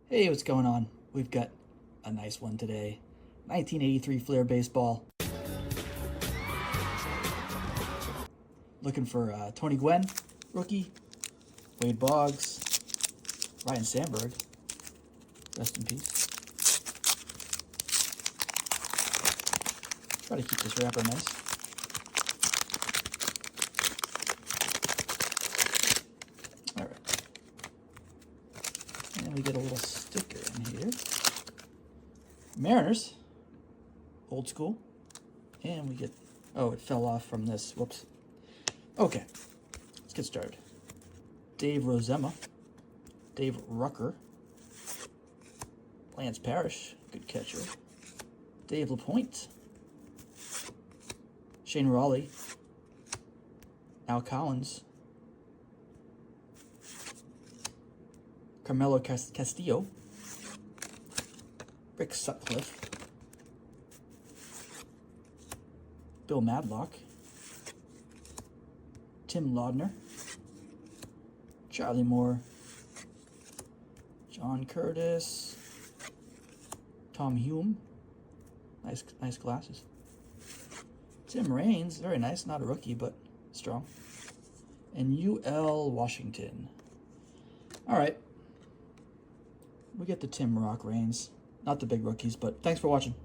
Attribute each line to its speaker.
Speaker 1: Hey, what's going on? We've got a nice one today. 1983 Flair baseball. Looking for Tony Gwynn, rookie. Wade Boggs. Ryne Sandberg. Rest in peace. Try to keep this wrapper nice. All right. And we get a little sticker in here. Mariners. Old school. And we get... Oh, it fell off from this. Whoops. Okay. Let's get started. Dave Rozema. Dave Rucker. Lance Parrish. Good catcher. Dave LaPointe. Shane Raleigh. Al Collins. Carmelo Castillo. Rick Sutcliffe. Bill Madlock. Tim Laudner. Charlie Moore. John Curtis. Tom Hume. Nice glasses. Tim Raines, very nice, not a rookie, but strong. And U.L. Washington. All right. We get the Tim Rock Raines. Not the big rookies, but thanks for watching.